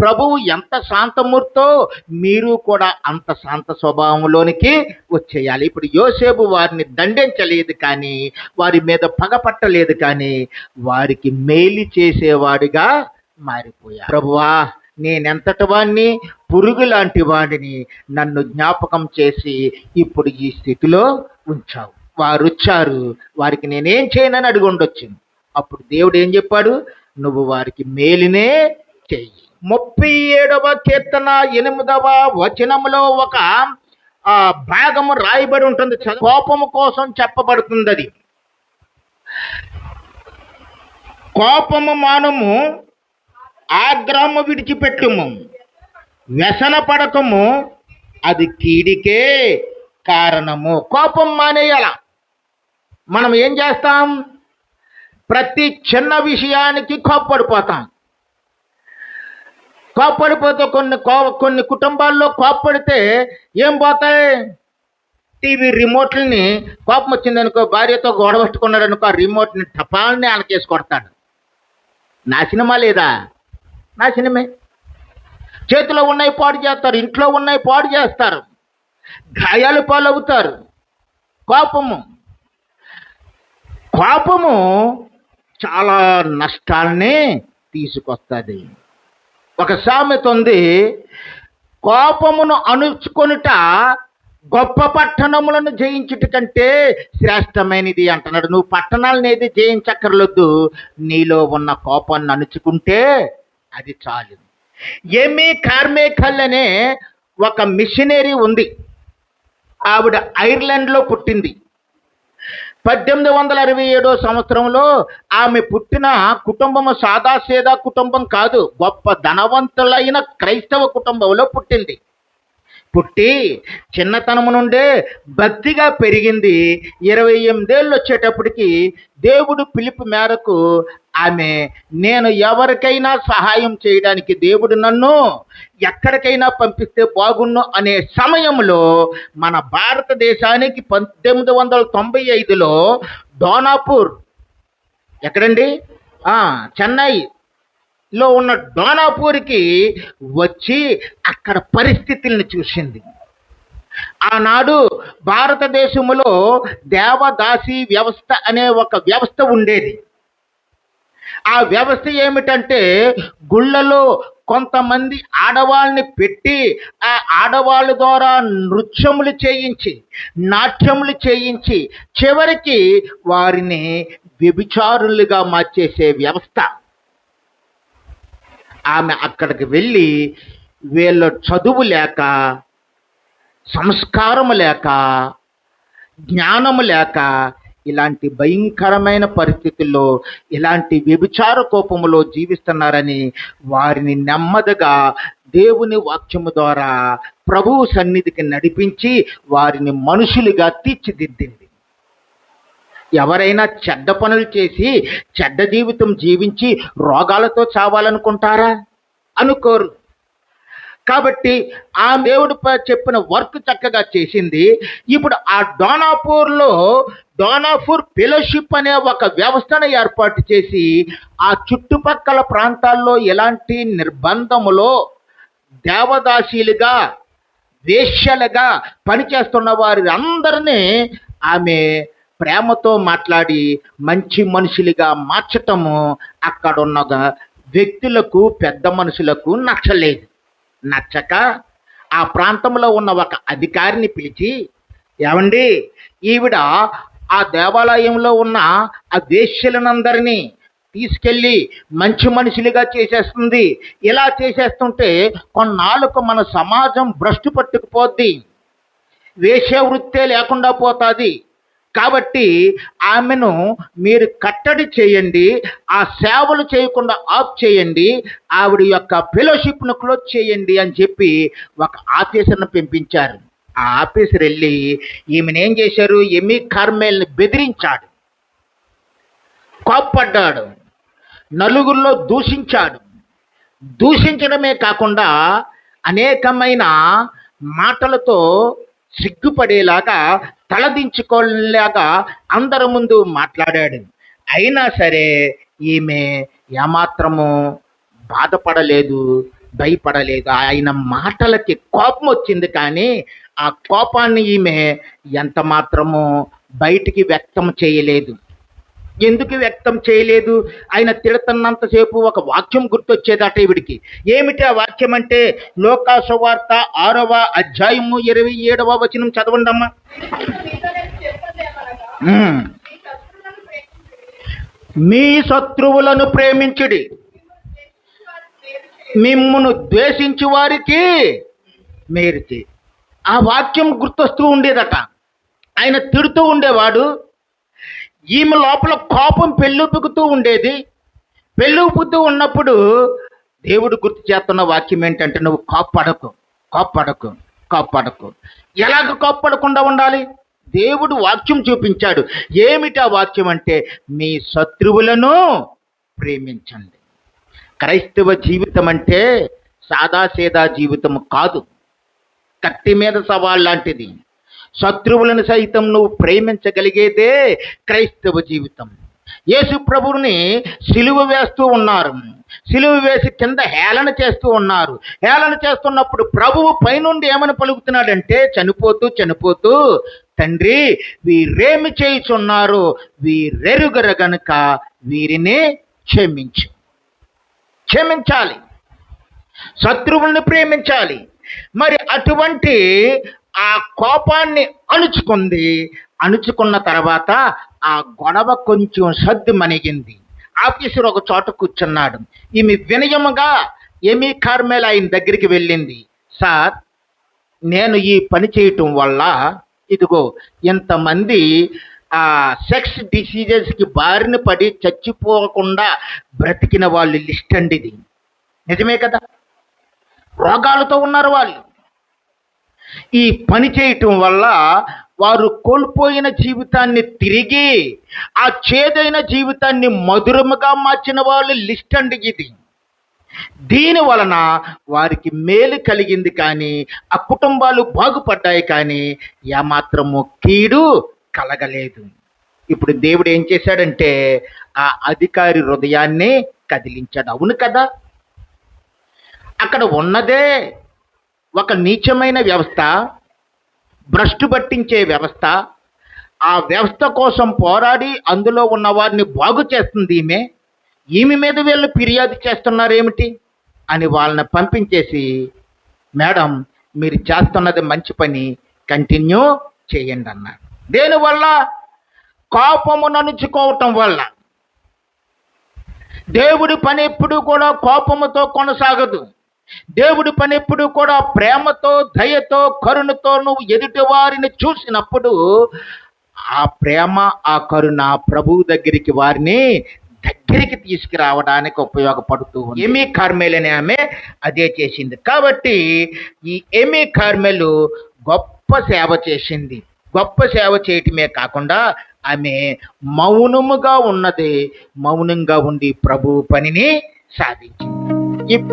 ప్రభువు ఎంత శాంతమూర్తో మీరు కూడా అంత శాంత స్వభావంలోనికి వచ్చేయాలి. ఇప్పుడు యోసేపు వారిని దండించలేదు, కానీ వారి మీద పగపట్టలేదు, కానీ వారికి మేలు చేసేవాడిగా మారిపోయాడు. ప్రభువా, నేనెంతటి వాడిని, పురుగు లాంటి వాడిని, నన్ను జ్ఞాపకం చేసి ఇప్పుడు ఈ స్థితిలో ఉంచావు. వారు వచ్చారు, వారికి నేనేం చేయనని అడిగి ఉండొచ్చు. అప్పుడు దేవుడు ఏం చెప్పాడు? నువ్వు వారికి మేలునే చెయ్యి. 37వ కీర్తన 8వ వచనములో ఒక భాగము రాయబడి ఉంటుంది. కోపము కోసం చెప్పబడుతుంది. అది కోపము మానము, ఆగ్రహము విడిచిపెట్టుము, వ్యసన పడకము, అది కీడికే కారణము. కోపం మానేయాల. మనం ఏం చేస్తాం? ప్రతి చిన్న విషయానికి కోప్పడిపోతాం. కోప్పడిపోతే కొన్ని కుటుంబాల్లో కోప్పడితే ఏం పోతాయి? టీవీ రిమోట్లని కోపం వచ్చిందనుకో, భార్యతో గొడవట్టుకున్నాడు అనుకో, ఆ రిమోట్ని టపాల్ని ఆనకేసి కొడతాడు. నాశనమా లేదా? నాశనమే. చేతిలో ఉన్నాయి పాడు చేస్తారు, ఇంట్లో ఉన్నాయి పాడు చేస్తారు, గాయాలు పాలవుతారు. కోపము చాలా నష్టాల్ని తీసుకొస్తుంది. ఒక సామెత ఉంది, కోపమును అణుచుకొనుట గొప్ప పట్టణములను జయించుట కంటే శ్రేష్టమైనది అంటున్నాడు. నువ్వు పట్టణాలను ఏది జయించక్కర్లేదు, నీలో ఉన్న కోపాన్ని అణుచుకుంటే అది చాలు. ఏమీ కార్మేకల్ అనే ఒక మిషనరీ ఉంది. ఆవిడ ఐర్లాండ్లో పుట్టింది. 1867 సంవత్సరంలో ఆమె పుట్టిన కుటుంబము సాదాసేదా కుటుంబం కాదు, గొప్ప ధనవంతులైన క్రైస్తవ కుటుంబంలో పుట్టింది. పుట్టి చిన్నతనము నుండే భక్తిగా పెరిగింది. 28 ఏళ్ళు వచ్చేటప్పటికి దేవుడు పిలుపు మేరకు ఆమె, నేను ఎవరికైనా సహాయం చేయడానికి దేవుడు నన్ను ఎక్కడికైనా పంపిస్తే బాగున్ను అనే సమయంలో మన భారతదేశానికి 1895లో డోనాపూర్, ఎక్కడండి? చెన్నైలో ఉన్న డోనాపూర్కి వచ్చి అక్కడ పరిస్థితుల్ని చూసింది. ఆనాడు భారతదేశంలో దేవదాసి వ్యవస్థ అనే ఒక వ్యవస్థ ఉండేది. ఆ వ్యవస్థ ఏమిటంటే, గుళ్ళలో కొంతమంది ఆడవాళ్ళని పెట్టి ఆ ఆడవాళ్ళ ద్వారా నృత్యములు చేయించి, నాట్యములు చేయించి, చివరికి వారిని వ్యభిచారులుగా మార్చేసే వ్యవస్థ. ఆమె అక్కడికి వెళ్ళి వీళ్ళ చదువు లేక, సంస్కారము లేక, జ్ఞానము లేక ఇలాంటి భయంకరమైన పరిస్థితుల్లో, ఇలాంటి వ్యభిచార కోపములో జీవిస్తున్నారని వారిని నెమ్మదిగా దేవుని వాక్యము ద్వారా ప్రభువు సన్నిధికి నడిపించి వారిని మనుషులుగా తీర్చిదిద్దింది. ఎవరైనా చెడ్డ పనులు చేసి చెడ్డ జీవితం జీవించి రోగాలతో చావాలనుకుంటారా? అనుకోరు. కాబట్టి ఆ దేవుడు చెప్పిన వర్క్ చక్కగా చేసింది. ఇప్పుడు ఆ డోనాపూర్ ఫెలోషిప్ అనే ఒక వ్యవస్థను ఏర్పాటు చేసి ఆ చుట్టుపక్కల ప్రాంతాల్లో ఎలాంటి నిర్బంధములో దేవదాసీలుగా, వేశ్యలుగా పనిచేస్తున్న వారి అందరినీ ఆమె ప్రేమతో మాట్లాడి మంచి మనుషులుగా మార్చటము అక్కడున్న వ్యక్తులకు, పెద్ద మనుషులకు నచ్చక ఆ ప్రాంతంలో ఉన్న ఒక అధికారిని పిలిచి, ఏమండి, ఈవిడ ఆ దేవాలయంలో ఉన్న ఆ వేశ్యలనందరినీ తీసుకెళ్ళి మంచి మనుషులుగా చేసేస్తుంది. ఇలా చేసేస్తుంటే కొన్నాళ్ళకు మన సమాజం భ్రష్టు పట్టుకుపోద్ది, వేశ్యావృత్తే లేకుండా పోతుంది. కాబట్టి ఆమెను మీరు కట్టడి చేయండి, ఆ సేవలు చేయకుండా ఆఫ్ చేయండి, ఆవిడ యొక్క ఫెలోషిప్ను క్లోజ్ చేయండి అని చెప్పి ఒక ఆఫీసర్ను పంపించారు. ఆ ఆఫీసర్ వెళ్ళి ఈమెనేం చేశారు? ఎమీ కార్మెల్ని బెదిరించాడు, కోప్పడ్డాడు, నలుగురిలో దూషించాడు. దూషించడమే కాకుండా అనేకమైన మాటలతో సిగ్గుపడేలాగా, తలదించుకోలేలాగా అందరి ముందు మాట్లాడాడు. అయినా సరే ఈమె ఏమాత్రము బాధపడలేదు, భయపడలేదు. ఆయన మాటలకి కోపం వచ్చింది, కానీ ఆ కోపాన్ని ఈమె ఎంత మాత్రము బయటికి వ్యక్తం చేయలేదు. ఎందుకు వ్యక్తం చేయలేదు? ఆయన తిడుతున్నంతసేపు ఒక వాక్యం గుర్తొచ్చేదట ఈవిడికి. ఏమిటి ఆ వాక్యం అంటే, లూకా సువార్త 6వ అధ్యాయము 27వ వచనం చదవండమ్మా. మీ శత్రువులను ప్రేమించుడి, మిమ్మును ద్వేషించు వారికి మేలు చేయి. ఆ వాక్యం గుర్తొస్తూ ఉండేదట. ఆయన తిడుతూ ఉండేవాడు, ఈమె లోపల కోపం పెళ్ళుపుకుతూ ఉండేది. పెళ్ళుపుతూ ఉన్నప్పుడు దేవుడు గుర్తు చేస్తున్న వాక్యం ఏంటంటే, నువ్వు కోప్పడకు, కోప్పడకు, కోప్పడకు. ఎలాగ కోప్పడకుండా ఉండాలి? దేవుడు వాక్యం చూపించాడు. ఏమిటి ఆ వాక్యం అంటే, మీ శత్రువులను ప్రేమించండి. క్రైస్తవ జీవితం అంటే సాదాసీదా జీవితం కాదు, కత్తి మీద సవాల్ లాంటిది. శత్రువులను సైతం నువ్వు ప్రేమించగలిగేదే క్రైస్తవ జీవితం. యేసు ప్రభువుని సిలువ వేస్తూ ఉన్నారు. సిలువ వేసి కింద హేళన చేస్తూ ఉన్నారు. హేళన చేస్తున్నప్పుడు ప్రభువు పైనుండి ఏమని పలుకుతున్నాడంటే, చనిపోతూ చనిపోతూ, తండ్రి వీరేమి చేయుచున్నారు, వీరెరుగరు గనుక వీరిని క్షమించు. క్షమించాలి, శత్రువుల్ని ప్రేమించాలి. మరి అటువంటి ఆ కోపాన్ని అణుచుకున్న తర్వాత ఆ గొడవ కొంచెం సద్దు మణిగింది. ఆఫీసర్ ఒక చోట కూర్చున్నాడు. ఈమె వినయముగా ఏమీ కార్మెల్ ఆయన దగ్గరికి వెళ్ళింది. సార్, నేను ఈ పని చేయటం వల్ల ఇదిగో ఇంతమంది సెక్స్ డిసీజెస్కి బారిన పడి చచ్చిపోకుండా బ్రతికిన వాళ్ళు లిస్ట్ అండి ఇది. నిజమే కదా? రోగాలతో ఉన్నారు వాళ్ళు. ఈ పని చేయటం వల్ల వారు కోల్పోయిన జీవితాన్ని తిరిగి ఆ చేదైన జీవితాన్ని మధురముగా మార్చిన వాళ్ళు లిస్ట్ అండి ఇది. దీని వలన వారికి మేలు కలిగింది, కానీ ఆ కుటుంబాలు బాగుపడ్డాయి, కానీ ఏమాత్రము కీడు కలగలేదు. ఇప్పుడు దేవుడు ఏం చేశాడంటే, ఆ అధికారి హృదయాన్ని కదిలించాడు. అవును కదా? అక్కడ ఉన్నదే ఒక నీచమైన వ్యవస్థ, భ్రష్టు పట్టించే వ్యవస్థ. ఆ వ్యవస్థ కోసం పోరాడి అందులో ఉన్న వారిని బాగు చేస్తుంది ఈమె మీద వీళ్ళు ఫిర్యాదు చేస్తున్నారేమిటి అని వాళ్ళని పంపించేసి, మేడం మీరు చేస్తున్నది మంచి పని, కంటిన్యూ చేయండి అన్నారు. దేనివల్ల? కోపము నణుచుకోవటం వల్ల. దేవుడి పని ఎప్పుడు కూడా కోపముతో కొనసాగదు. దేవుడి పని ఎప్పుడు కూడా ప్రేమతో, దయతో, కరుణతో నువ్వు ఎదుటి వారిని చూసినప్పుడు ఆ ప్రేమ, ఆ కరుణ ప్రభువు దగ్గరికి వారిని దగ్గరికి తీసుకురావడానికి ఉపయోగపడుతూ ఉంది. ఏమీ కార్మెల్ అనే ఆమె అదే చేసింది. కాబట్టి ఈ ఏమీ కార్మెల్ గొప్ప సేవ చేసింది. గొప్ప సేవ చేయటమే కాకుండా ఆమె మౌనముగా ఉన్నది. మౌనంగా ఉండి ప్రభువు పనిని సాధించింది.